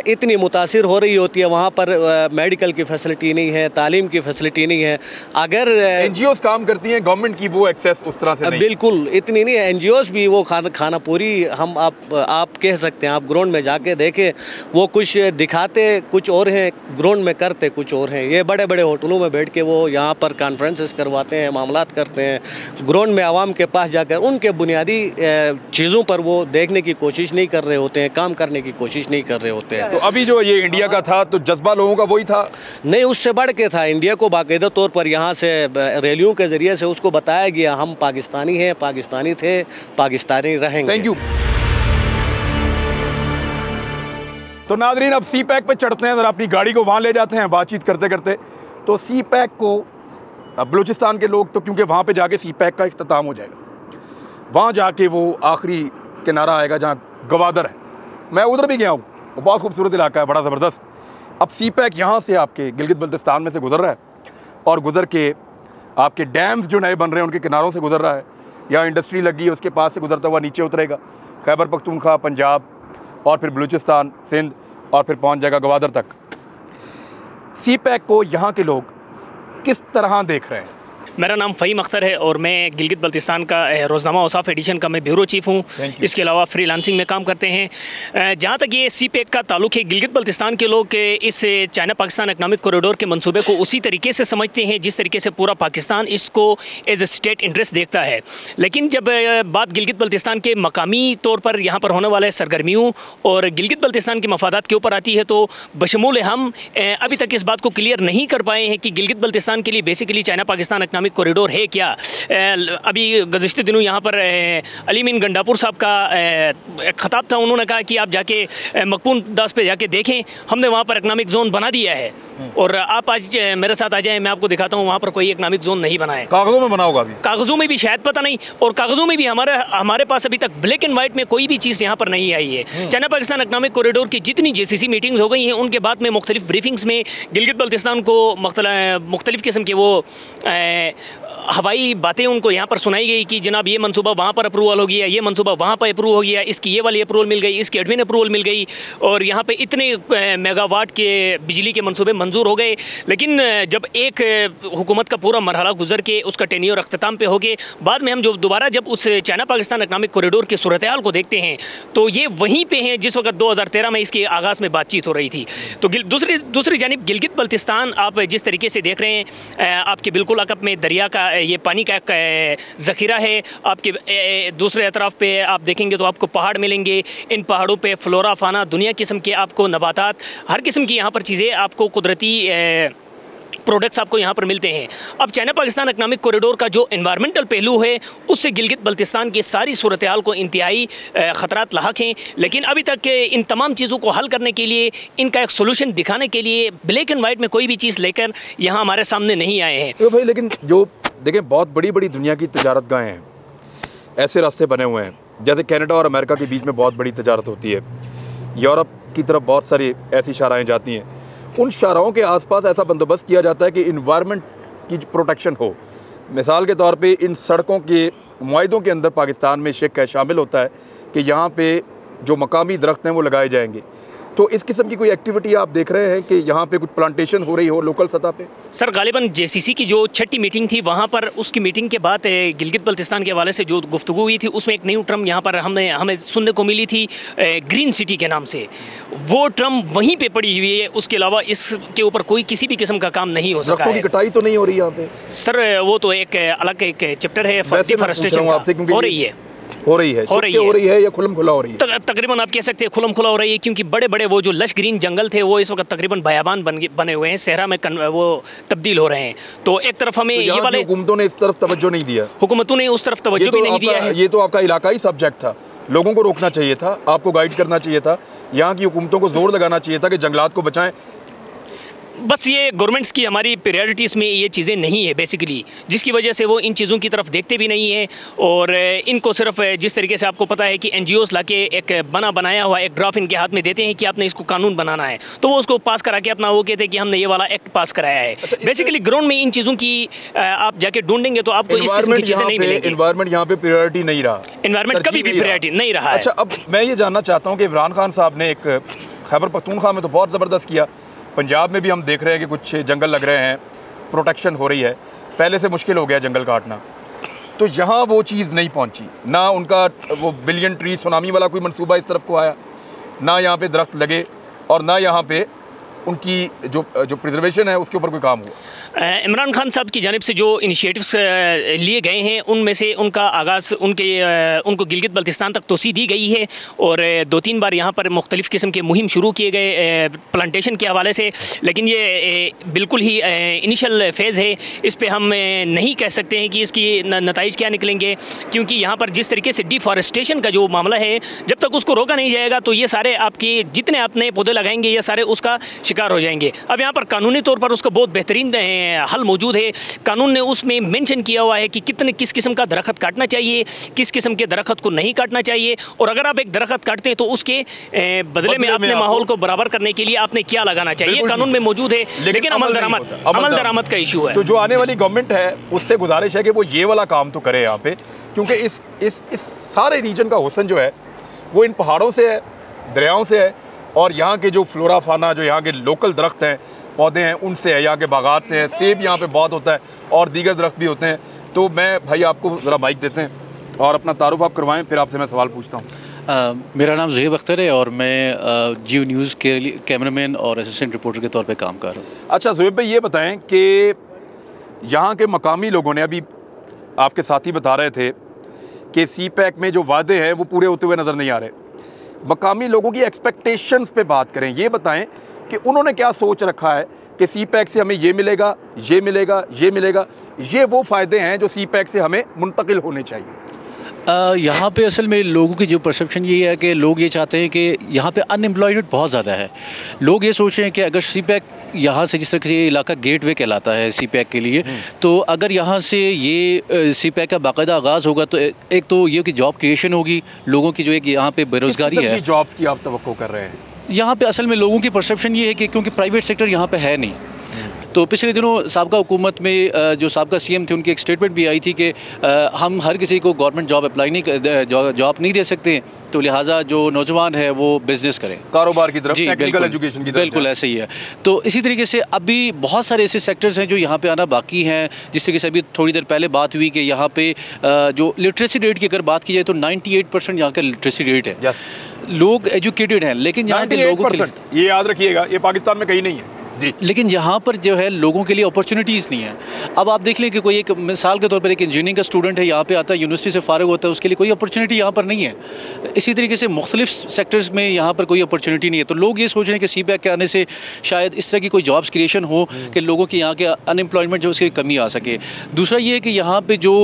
इतनी मुतासिर हो रही होती है। वहाँ पर मेडिकल की फैसिलिटी नहीं है, तालीम की फैसिलिटी नहीं है। अगर NGOs काम करती हैं, गवर्नमेंट की वो एक्सेस उस तरह से नहीं, बिल्कुल इतनी नहीं है। NGOs भी वो खाना पूरी हम आप कह सकते हैं, आप ग्राउंड में जाके देखें, वो कुछ दिखाते कुछ और हैं, ग्राउंड में करते कुछ और हैं। ये बड़े बड़े होटलों में बैठ के वो यहाँ पर कॉन्फ्रेंसेस करवाते हैं, मामलात करते हैं, ग्राउंड में आवाम के पास जाकर उनके बुनियादी चीज़ों पर वो देखने की कोशिश नहीं कर रहे होते हैं, काम करने की कोशिश नहीं कर रहे होते हैं। तो अभी जो ये इंडिया का था तो जज्बा लोगों का वही था? नहीं, उससे बढ़ के था। इंडिया को बाकायदा तौर पर यहाँ से रैलियों के ज़रिए से उसको बताया गया हम पाकिस्तानी हैं, पाकिस्तानी थे, पाकिस्तानी रहेंगे। Thank you. तो नाज़रीन, अब CPAC पे चढ़ते हैं, ज़रा अपनी गाड़ी को वहाँ ले जाते हैं बातचीत करते करते। तो CPAC को अब बलूचिस्तान के लोग तो, क्योंकि वहाँ पे जाके CPAC का इख्तिताम हो जाएगा, वहाँ जाके वो आखिरी किनारा आएगा जहाँ गवादर है। मैं उधर भी गया हूँ, वो बहुत खूबसूरत इलाका है, बड़ा ज़बरदस्त। अब CPAC यहाँ से आपके गिलगित बल्तिस्तान में से गुजर रहा है और गुजर के आपके डैम्स जो नए बन रहे हैं उनके किनारों से गुजर रहा है। यहाँ इंडस्ट्री लगी है, उसके पास से गुजरता हुआ नीचे उतरेगा खैबर पख्तूनख्वा, पंजाब, और फिर बलूचिस्तान, सिंध, और फिर पहुंच जाएगा गवादर तक। CPAC को यहाँ के लोग किस तरह देख रहे हैं? मेरा नाम फ़हीम अख्तर है और मैं गिलगित बल्तिस्तान का रोज़नामा औसाफ एडिशन का मैं ब्यूरो चीफ़ हूँ। इसके अलावा फ्रीलांसिंग में काम करते हैं। जहाँ तक ये CPAC का ताल्लुक़ है, गिलगित बल्तिस्तान के लोग इस चाइना पाकिस्तान इकनॉमिक कॉरिडोर के मंसूबे को उसी तरीके से समझते हैं जिस तरीके से पूरा पाकिस्तान इसको एज ए स्टेट इंटरेस्ट देखता है। लेकिन जब बात गिलगित बल्तिस्तान के मकामी तौर पर यहाँ पर होने वाले सरगर्मियों और गिलगित बल्तिस्तान के मफादात के ऊपर आती है तो बशमूल हम अभी तक इस बात को क्लियर नहीं कर पाए हैं कि गिलगित बल्तिस्तान के लिए basically China Pakistan economic corridor है क्या। अभी गुज़िश्ते दिनों यहाँ पर अली मीन गंडापुर साहब का खिताब था, उन्होंने कहा कि आप जाके मकबून दास पे जाके देखें, हमने वहाँ पर इकनॉमिक जोन बना दिया है। और आप आज मेरे साथ आ जाएं, मैं आपको दिखाता हूँ, वहाँ पर कोई इकनॉमिक जोन नहीं बना है। कागज़ों में बना होगा अभी? कागज़ों में भी शायद, पता नहीं। और कागज़ों में भी हमारे पास अभी तक ब्लैक एंड वाइट में कोई भी चीज़ यहाँ पर नहीं आई है। चाइना पाकिस्तान इकनॉमिक कॉरिडोर की जितनी JCC मीटिंग्स हो गई हैं उनके बाद में मुख्तलिफ ब्रीफिंग्स में गिलगित बल्तिस्तान को मुख्तलिफ किस्म के वो हवाई बातें उनको यहाँ पर सुनाई गई कि जनाब ये मनसूबा वहाँ पर अप्रूवल हो गया, ये मनसूबा वहाँ पर अप्रूव हो गया, इसकी ये वाली अप्रूवल मिल गई, इसकी एडमिन अप्रूवल मिल गई, और यहाँ पे इतने मेगावाट के बिजली के मनसूबे मंजूर हो गए। लेकिन जब एक हुकूमत का पूरा मरहला गुजर के उसका टेन्योर अख्ताम पे हो गए, बाद में हम जो दोबारा जब उस चाइना पाकिस्तान इकनॉमिक कॉरिडोर की सूरत हाल को देखते हैं तो ये वहीं पर हैं जिस वक्त 2013 में इसके आगाज़ में बातचीत हो रही थी। तो दूसरी जानिब गिलगित बल्तिस्तान आप जिस तरीके से देख रहे हैं, आपके बिल्कुल अकब में दरिया का ये पानी का एक ज़ख़ीरा है। आपके दूसरे अतराफ़ पे आप देखेंगे तो आपको पहाड़ मिलेंगे, इन पहाड़ों पे फ्लोरा फाना दुनिया किस्म के आपको नबातात, हर किस्म की यहाँ पर चीज़ें आपको कुदरती प्रोडक्ट्स आपको यहाँ पर मिलते हैं। अब चाइना पाकिस्तान इकनॉमिक कॉरिडोर का जो एनवायरमेंटल पहलू है उससे गिलगित बल्तिस्तान की सारी सूरत हाल को इंतहाई ख़तरात लाहक हैं। लेकिन अभी तक इन तमाम चीज़ों को हल करने के लिए, इनका एक सोल्यूशन दिखाने के लिए ब्लैक एंड वाइट में कोई भी चीज़ लेकर यहाँ हमारे सामने नहीं आए हैं। तो भाई, लेकिन जो देखें, बहुत बड़ी बड़ी दुनिया की तजारत गाहें हैं, ऐसे रास्ते बने हुए हैं जैसे कनाडा और अमेरिका के बीच में बहुत बड़ी तजारत होती है, यूरोप की तरफ बहुत सारी ऐसी शाहराएँ जाती हैं, उन शाहराओं के आसपास ऐसा बंदोबस्त किया जाता है कि इन्वायरमेंट की प्रोटेक्शन हो। मिसाल के तौर पे इन सड़कों के मुआहिदों के अंदर पाकिस्तान में शिक शामिल होता है कि यहाँ पे जो मकामी दरख्त हैं वो लगाए जाएंगे। तो इस किस्म की कोई एक्टिविटी आप देख रहे हैं कि यहाँ पे कुछ प्लांटेशन हो रही हो लोकल सतह पे? सर, गालिबन JCC की जो 6ठी मीटिंग थी वहाँ पर, उसकी मीटिंग के बाद गिलगित बल्तिस्तान के हवाले से जो गुफ्तगू हुई थी उसमें एक न्यू टर्म यहाँ पर हमें सुनने को मिली थी, ग्रीन सिटी के नाम से। वो टर्म वहीं पे पड़ी हुई है, उसके अलावा इसके ऊपर कोई किसी भी किस्म का काम नहीं हो सका है। कटाई तो नहीं हो रही यहाँ पे? सर, वो तो एक अलग एक चैप्टर है, डिफॉरेस्टेशन हो रही है। हो रही है, हो रही है या खुलम खुला हो रही है? तकरीबन आप कह सकते हैं खुलम खुला हो रही है, क्योंकि बड़े बड़े वो जो लश ग्रीन जंगल थे वो इस वक्त तकरीबन बयाबान बने हुए हैं, सहरा में वो तब्दील हो रहे हैं। तो एक तरफ हमें ये वाले हुकूमतों ने इस तरफ तवज्जो नहीं दिया, हुकूमतों ने उस तरफ तवज्जो भी नहीं दिया है। ये तो आपका इलाकाई सब्जेक्ट था, लोगों को रोकना चाहिए था, आपको गाइड करना चाहिए था, यहाँ की हुकूमतों को जोर लगाना चाहिए था कि जंगलात को बचाएं। बस ये गवर्नमेंट्स की हमारी प्रायोरिटीज़ में ये चीज़ें नहीं है बेसिकली, जिसकी वजह से वो इन चीज़ों की तरफ देखते भी नहीं है। और इनको सिर्फ जिस तरीके से आपको पता है कि NGOs लाके एक बनाया हुआ एक ड्राफ्ट इनके हाथ में देते हैं कि आपने इसको कानून बनाना है, तो वो उसको पास करा के अपना वो कहते हैं कि हमने ये वाला एक्ट पास कराया है। बेसिकली ग्राउंड में इन चीज़ों की आप जाके ढूंढेंगे तो आपको इस किस्म की चीज़ें नहीं मिलेंगी। एनवायरनमेंट यहाँ पे प्रायोरिटी नहीं रहा, एनवायरनमेंट कभी भी प्रायोरिटी नहीं रहा है। अच्छा, अब मैं ये जानना चाहता हूँ कि इमरान खान साहब ने एक खैबर पख्तूनख्वा में तो बहुत ज़बरदस्त किया, पंजाब में भी हम देख रहे हैं कि कुछ जंगल लग रहे हैं, प्रोटेक्शन हो रही है, पहले से मुश्किल हो गया जंगल काटना, तो यहाँ वो चीज़ नहीं पहुँची, ना उनका वो बिलियन ट्री सुनामी वाला कोई मंसूबा इस तरफ को आया, ना यहाँ पे दरख्त लगे और ना यहाँ पे उनकी जो प्रिजर्वेशन है उसके ऊपर कोई काम हुआ। इमरान खान साहब की जानिब से जो इनिशिएटिव्स लिए गए हैं उनमें से उनका आगाज़ उनको गिलगित बल्तिस्तान तक तोसी दी गई है और 2-3 बार यहाँ पर मुख्तलिफ़ किस्म के मुहिम शुरू किए गए प्लांटेशन के हवाले से, लेकिन ये बिल्कुल ही इनिशियल फेज़ है। इस पर हम नहीं कह सकते हैं कि इसकी नताइज क्या निकलेंगे, क्योंकि यहाँ पर जिस तरीके से डिफॉरेस्टेशन का जो मामला है, जब तक उसको रोका नहीं जाएगा तो ये सारे आपके जितने आपने पौधे लगाएंगे ये सारे उसका शिकार हो जाएंगे। अब यहाँ पर कानूनी तौर पर उसका बहुत बेहतरीन हल मौजूद है। कानून ने उसमें मेंशन किया हुआ है कि किस किस्म का दरख्त काटना चाहिए, किस किस्म के दरख्त को नहीं काटना चाहिए, और अगर आप एक दरख्त काटते हैं तो उसके बदले में अपने माहौल को बराबर करने के लिए आपने क्या लगाना चाहिए, कानून में मौजूद है, लेकिन अमल दरामद का इशू है। तो जो आने वाली गवर्नमेंट है उससे गुजारिश है कि वो ये वाला काम तो करे यहाँ पे, क्योंकि इस सारे रीजन का हुस्न जो है वो इन पहाड़ों से है, दरियाओं से है, और यहाँ के जो फ्लोरा फाना, जो यहाँ के लोकल दरख्त हैं, पौधे हैं, उनसे है, यहाँ के बागात से है, सेब यहाँ पे बहुत होता है और दीगर दरख्त भी होते हैं। तो मैं भाई आपको ज़रा माइक देते हैं और अपना तारुफ आप करवाएं, फिर आपसे मैं सवाल पूछता हूँ। मेरा नाम ज़ुहैब अख्तर है और मैं जियो न्यूज़ के लिए कैमरामैन और असिस्टेंट रिपोर्टर के तौर पे काम कर रहा हूँ। अच्छा ज़ुहैब भाई, ये बताएं कि यहाँ के मकामी लोगों ने, अभी आपके साथी बता रहे थे कि CPEC में जो वादे हैं वो पूरे होते हुए नज़र नहीं आ रहे, मकामी लोगों की एक्सपेक्टेशंस पे बात करें, ये बताएं कि उन्होंने क्या सोच रखा है कि CPEC से हमें ये मिलेगा, ये मिलेगा, ये मिलेगा, ये वो फ़ायदे हैं जो CPEC से हमें मुंतकिल होने चाहिए। यहाँ पे असल में लोगों की जो परसेप्शन ये है कि लोग ये चाहते हैं कि यहाँ पे अनएम्प्लॉयमेंट बहुत ज़्यादा है। लोग ये सोच रहे हैं कि अगर CPEC यहाँ से, जिस तरह से ये इलाका गेटवे कहलाता है CPEC के लिए, तो अगर यहाँ से ये CPEC का बाकायदा आगाज़ होगा तो एक तो ये कि जॉब क्रिएशन होगी, लोगों की जो एक यहाँ पे बेरोज़गारी है। जॉब्स की आप तवक्को कर रहे हैं? यहाँ पे असल में लोगों की परसेप्शन ये है कि क्योंकि प्राइवेट सेक्टर यहाँ पे है नहीं, तो पिछले दिनों साबका हुकूमत में जो साबका CM थे उनकी एक स्टेटमेंट भी आई थी कि हम हर किसी को गवर्नमेंट जॉब अप्लाई नहीं जॉब नहीं दे सकते, तो लिहाजा जो नौजवान है वो बिज़नेस करें, कारोबार की तरफ, टेक्निकल एजुकेशन की तरफ। बिल्कुल ऐसे ही है। तो इसी तरीके से अभी बहुत सारे ऐसे सेक्टर्स हैं जो यहाँ पे आना बाकी हैं। जिस तरीके से अभी थोड़ी देर पहले बात हुई कि यहाँ पे जो लिटरेसी रेट की अगर बात की जाए तो 98% यहाँ का लिटरेसी रेट है, लोग एजुकेटेड हैं, लेकिन यहाँ के लोगों के, ये याद रखिएगा, ये पाकिस्तान में कहीं नहीं है जी, लेकिन यहाँ पर जो है लोगों के लिए अपॉर्चुनिटीज़ नहीं है। अब आप देख लें कि कोई एक मिसाल के तौर पर एक इंजीनियरिंग का स्टूडेंट है, यहाँ पे आता है, यूनिवर्सिटी से फारिग होता है, उसके लिए कोई अपॉर्चुनिटी यहाँ पर नहीं है। इसी तरीके से मुख्तलिफ सेक्टर्स में यहाँ पर कोई अपॉर्चुनिटी नहीं है। तो लोग ये सोच रहे हैं कि CPEC के आने से शायद इस तरह की कोई जॉब्स क्रिएशन हो कि लोगों की यहाँ के अनएम्प्लॉयमेंट जो उसकी कमी आ सके। दूसरा ये है कि यहाँ पर जो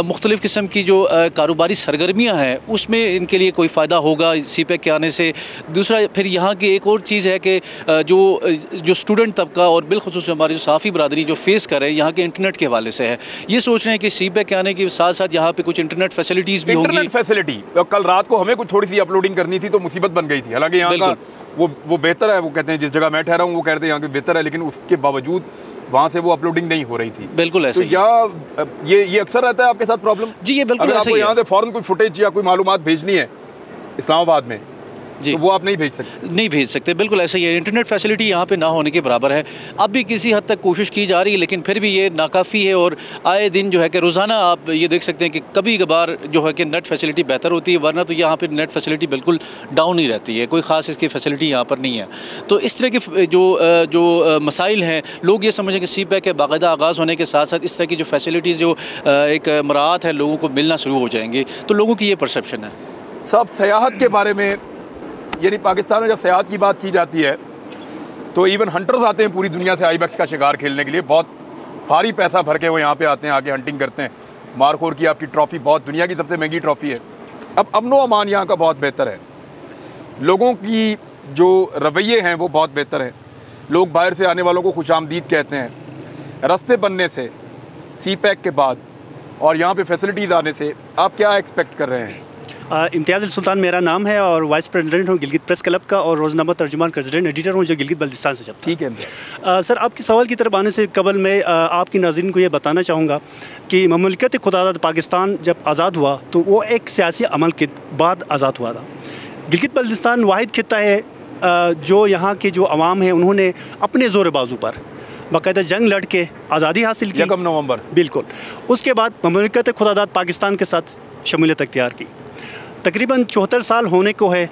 मुख्तलिफ किस्म की जो कारोबारी सरगर्मियाँ हैं उसमें इनके लिए कोई फ़ायदा होगा CPEC के आने से। दूसरा फिर यहाँ की एक और चीज़ है कि जो स्टूडेंट तबका और बिलखुसूस हमारे जो सहाफ़ी बरादरी जो फेस कर रहे हैं यहाँ के इंटरनेट के हवाले से है, ये सोच रहे हैं कि CPEC के आने के साथ साथ यहाँ पे कुछ इंटरनेट फैसिलिटीज़ भी होंगी। इंटरनेट फैसिलिटी, कल रात को हमें कुछ थोड़ी सी अपलोडिंग करनी थी तो मुसीबत बन गई थी। हालांकि यहाँ का वो बेहतर है, वो कहते हैं जिस जगह मैं ठहरा हूँ वो कहते हैं यहाँ की बेहतर है, लेकिन उसके बावजूद वहाँ से वो अपलोडिंग नहीं हो रही थी। बिल्कुल ऐसे तो यहाँ ये अक्सर रहता है आपके साथ प्रॉब्लम? जी ये बिल्कुल ऐसे ही है। यहाँ से फ़ौरन कोई फुटेज या कोई मालूमात भेजनी है इस्लामाबाद में जी, तो वो आप नहीं भेज सकते? नहीं भेज सकते, बिल्कुल ऐसा ही है। इंटरनेट फैसिलिटी यहाँ पे ना होने के बराबर है। अब भी किसी हद तक कोशिश की जा रही है, लेकिन फिर भी ये नाकाफ़ी है। और आए दिन जो है कि रोज़ाना आप ये देख सकते हैं कि कभी कभार जो है कि नेट फैसिलिटी बेहतर होती है, वरना तो यहाँ पर नेट फैसिलिटी बिल्कुल डाउन ही रहती है, कोई ख़ास इसकी फैसिलिटी यहाँ पर नहीं है। तो इस तरह के जो मसाइल हैं, लोग ये समझें कि CPEC के बाकायदा आगाज़ होने के साथ साथ इस तरह की जो फैसिलिटीज़ जो एक मराहत है लोगों को मिलना शुरू हो जाएंगी। तो लोगों की ये परसेप्शन है। साहब, सयाहत के बारे में, यानी पाकिस्तान में जब सयाहत की बात की जाती है तो इवन हंटर्स आते हैं पूरी दुनिया से आइबेक्स का शिकार खेलने के लिए। बहुत भारी पैसा भर के वो यहाँ पे आते हैं, आके हंटिंग करते हैं। मारखोर की आपकी ट्रॉफ़ी बहुत दुनिया की सबसे महंगी ट्रॉफ़ी है। अब अमनो अमान यहाँ का बहुत बेहतर है, लोगों की जो रवैये हैं वो बहुत बेहतर हैं। लोग बाहर से आने वालों को खुशामदीद कहते हैं। रास्ते बनने से, CPEC के बाद और यहाँ पे फैसिलिटीज़ आने से आप क्या एक्सपेक्ट कर रहे हैं? इम्तियाज़ सुल्तान मेरा नाम है और वाइस प्रेसिडेंट हूँ गिलगित प्रेस क्लब का, और रोज़नामा तर्जुमान का रेजिडेंट एडिटर हूँ जो गिलगित बल्तिस्तान से चलता है। ठीक है। सर, आपके सवाल की तरफ आने से कबल मैं आपकी नाज़रीन को ये बताना चाहूँगा कि ममलिकत खुदादाद पाकिस्तान जब आज़ाद हुआ तो वो एक सियासी अमल के बाद आज़ाद हुआ था। गिलगित बल्तिस्तान वाहिद खित्ता है जो यहाँ के जो अवाम हैं उन्होंने अपने ज़ोर बाजू पर बाकायदा जंग लड़ के आज़ादी हासिल की। 1 नवंबर, बिल्कुल। उसके बाद ममलिकत खुदादाद पाकिस्तान के साथ शमूलियत अख्तियार की। तकरीबन 74 साल होने को है।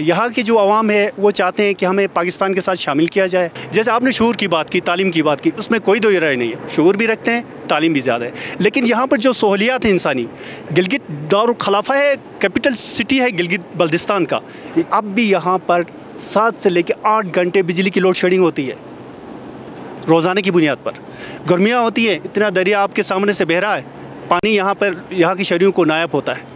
यहाँ के जो अवाम है वो चाहते हैं कि हमें पाकिस्तान के साथ शामिल किया जाए। जैसे आपने शऊर की बात की, तालीम की बात की, उसमें कोई दो राय नहीं है। शऊर भी रखते हैं, तालीम भी ज़्यादा है, लेकिन यहाँ पर जो सहूलियात हैं इंसानी, गिलगित दारुल खलाफा है, कैपिटल सिटी है गिलगित बल्तिस्तान का। अब भी यहाँ पर 7 से लेकर 8 घंटे बिजली की लोड शेडिंग होती है रोज़ाना की बुनियाद पर। गर्मियाँ होती हैं, इतना दरिया आपके सामने से बह रहा है, पानी यहाँ पर यहाँ की शहरियों को नायब होता है।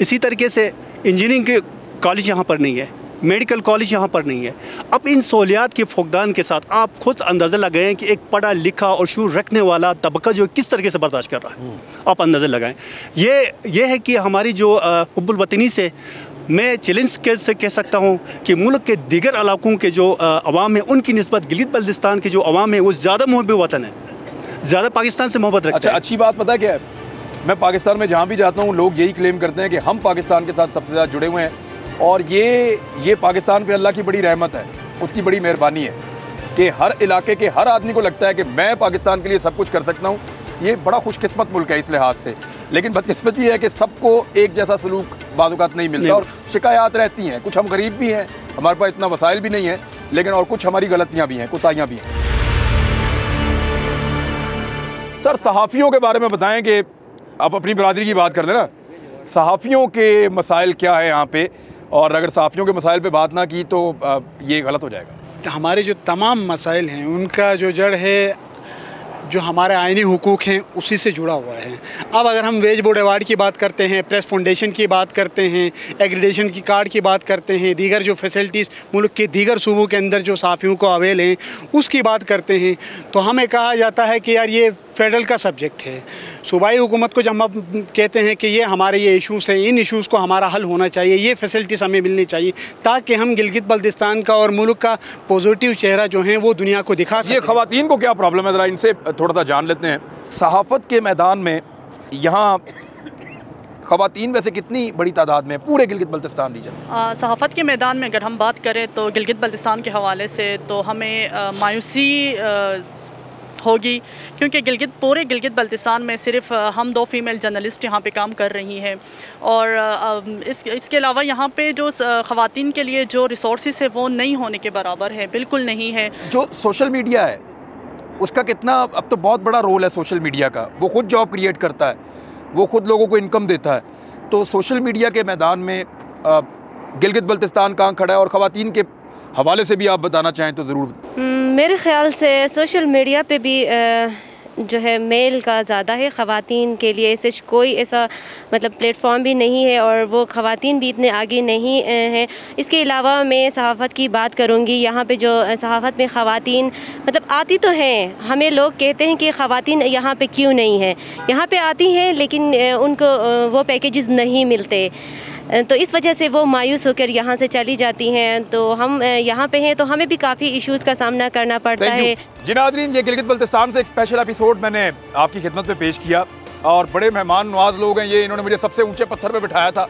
इसी तरीके से इंजीनियरिंग के कॉलेज यहाँ पर नहीं है, मेडिकल कॉलेज यहाँ पर नहीं है। अब इन सहूलियात के फुकदान के साथ आप खुद अंदाज़ा लगाएं कि एक पढ़ा लिखा और शऊर रखने वाला तबका जो किस तरीके से बर्दाश्त कर रहा है। आप अंदाज़ा लगाएं। ये है कि हमारी जो हुब्बुल वतनी से मैं चैलेंज कह सकता हूँ कि मुल्क के दीगर इलाकों के जो अवाम है उनकी निस्बत गिलगित बल्तिस्तान के जो अवाम है वो ज़्यादा मुहब्ब वतन है, ज़्यादा पाकिस्तान से मोहब्बत रखते हैं। अच्छी बात पता है क्या है, मैं पाकिस्तान में जहाँ भी जाता हूँ लोग यही क्लेम करते हैं कि हम पाकिस्तान के साथ सबसे ज़्यादा जुड़े हुए हैं। और ये पाकिस्तान पे अल्लाह की बड़ी रहमत है, उसकी बड़ी मेहरबानी है कि हर इलाके के हर आदमी को लगता है कि मैं पाकिस्तान के लिए सब कुछ कर सकता हूँ। ये बड़ा खुशकिस्मत मुल्क है इस लिहाज से। लेकिन बदकिस्मती है कि सबको एक जैसा सलूक बाज़-औक़ात नहीं मिलता और शिकायत रहती हैं। कुछ हम गरीब भी हैं, हमारे पास इतना वसाइल भी नहीं है, लेकिन और कुछ हमारी गलतियाँ भी हैं, कोताहियाँ भी हैं। सर, सहाफ़ियों के बारे में बताएं कि आप अपनी बरादरी की बात कर लें ना, सहाफ़ियों के मसाइल क्या है यहाँ पे, और अगर सहाफ़ियों के मसाइल पे बात ना की तो ये गलत हो जाएगा। हमारे जो तमाम मसाइल हैं उनका जो जड़ है जो हमारे आइनी हुकूक हैं उसी से जुड़ा हुआ है। अब अगर हम वेज बोर्ड अवार्ड की बात करते हैं, प्रेस फाउंडेशन की बात करते हैं, एग्रीडेशन की कार्ड की बात करते हैं, दीगर जो फैसिलिटीज़ मुल्क के दीगर सूबों के अंदर जो सहाफ़ियों को अवेल हैं उसकी बात करते हैं, तो हमें कहा जाता है कि यार ये फेडरल का सब्जेक्ट है। सूबाई हुकूमत को जब हम कहते हैं कि ये हमारे ये इशूज़ हैं, इन इशूज़ को हमारा हल होना चाहिए, ये फैसिलिटीज़ हमें मिलनी चाहिए ताकि हम गिलगित बल्तिस्तान का और मुल्क का पॉजिटिव चेहरा जो है वो दुनिया को दिखा सकें। ये ख़वातीन को क्या प्रॉब्लम है, ज़रा इनसे थोड़ा सा जान लेते हैं। सहाफ़त के मैदान में यहाँ ख़वातीन वैसे कितनी बड़ी तादाद में पूरे गिलगित बल्तिस्तान रीजन? सहाफ़त के मैदान में अगर हम बात करें तो गिलगित बल्तिस्तान के हवाले से तो हमें मायूसी होगी, क्योंकि पूरे गिलगित बल्तिस्तान में सिर्फ हम 2 फीमेल जर्नलिस्ट यहाँ पे काम कर रही हैं। और इसके अलावा यहाँ पे जो ख़वातीन के लिए जो रिसोर्सेज है वो नहीं होने के बराबर है, बिल्कुल नहीं है। जो सोशल मीडिया है उसका कितना, अब तो बहुत बड़ा रोल है सोशल मीडिया का, वो खुद जॉब क्रिएट करता है, वो खुद लोगों को इनकम देता है। तो सोशल मीडिया के मैदान में गिलगित बल्तिस्तान कहाँ खड़ा है, और ख़वातीन के हवाले से भी आप बताना चाहें तो ज़रूर। मेरे ख़्याल से सोशल मीडिया पे भी जो है मेल का ज़्यादा है, ख़वातीन के लिए ऐसे कोई ऐसा मतलब प्लेटफॉर्म भी नहीं है और वो ख़वातीन भी इतने आगे नहीं हैं। इसके अलावा मैं सहाफ़त की बात करूँगी। यहाँ पे जो सहाफ़त में ख़वातीन मतलब आती तो हैं, हमें लोग कहते हैं कि ख़वातीन यहाँ पे क्यों नहीं है, यहाँ पे आती हैं लेकिन उनको वो पैकेजेस नहीं मिलते, तो इस वजह से वो मायूस होकर यहाँ से चली जाती हैं। तो हम यहाँ पे हैं तो हमें भी काफ़ी इश्यूज़ का सामना करना पड़ता है। जी नाज़रीन, ये गिलगित बल्तिस्तान से एक स्पेशल एपिसोड मैंने आपकी खिदमत में पेश किया और बड़े मेहमान नवाज लोग हैं ये, इन्होंने मुझे सबसे ऊंचे पत्थर पे बिठाया था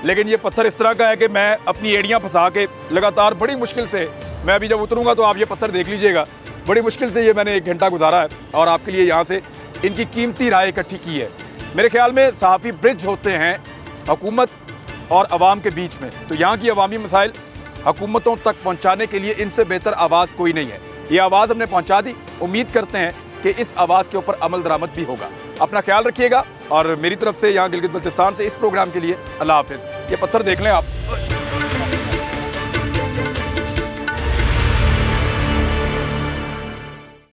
लेकिन ये पत्थर इस तरह का है कि मैं अपनी एड़ियाँ फंसा के लगातार बड़ी मुश्किल से, मैं अभी जब उतरूँगा तो आप ये पत्थर देख लीजिएगा, बड़ी मुश्किल से ये मैंने 1 घंटा गुजारा है और आपके लिए यहाँ से इनकी कीमती राय इकट्ठी की है। मेरे ख्याल में सहाफ़ी ब्रिज होते हैं हुकूमत और अवाम के बीच में, तो यहाँ की अवामी मसाइल हुकूमतों तक पहुँचाने के लिए इनसे बेहतर आवाज़ कोई नहीं है। ये आवाज़ हमने पहुँचा दी, उम्मीद करते हैं कि इस आवाज़ के ऊपर अमल दरामद भी होगा। अपना ख्याल रखिएगा और मेरी तरफ से यहाँ गिलगित बल्तिस्तान से इस प्रोग्राम के लिए अल्लाह हाफ़िज़। ये पत्थर देख लें आप।